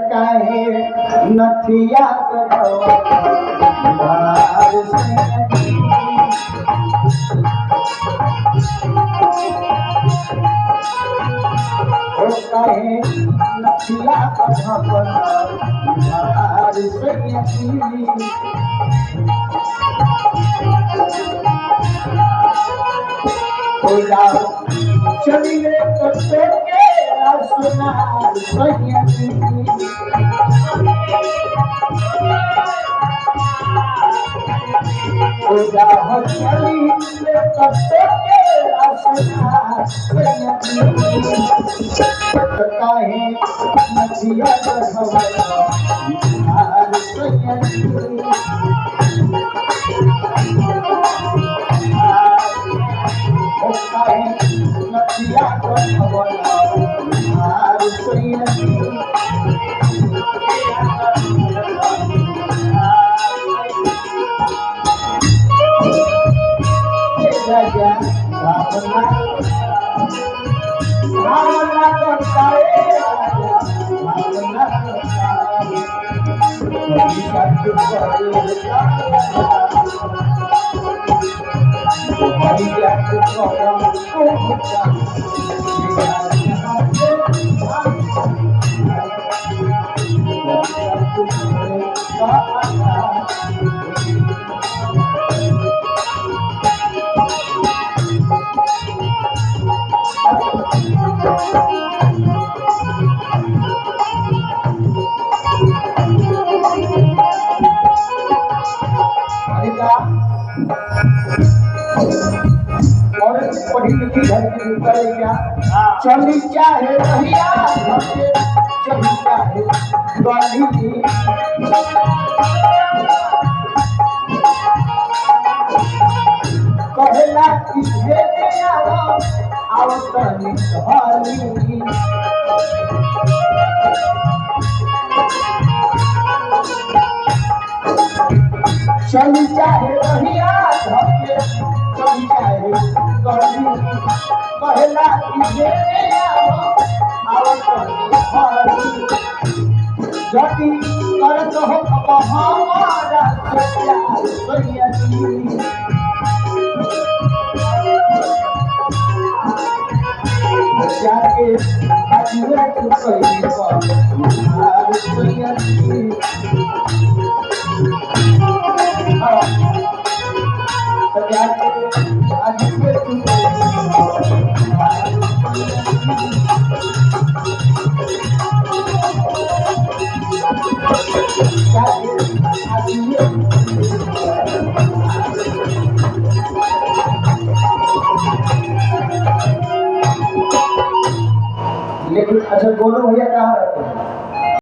काहे नथिया काहे नथिया चली रे के सुनार सैयदी पूजा हो चली रे के सुनार सैयदी काहे नथिया सुनार सैयदी नथिया पढ़ी लिखी घर की क्या चली चाहे भैया चली चाहे गाली कहला कि भेजे आओ तनी भाली चली चाहे भैया चली चाहे गाली कहला कि भेजे आओ तनी भाली जति करत हो हमारा प्यार सैयदी जाके अजूरा कोई बात सैयदी जाके लेकिन अच्छा दोनों भैया कहाँ रहते हैं?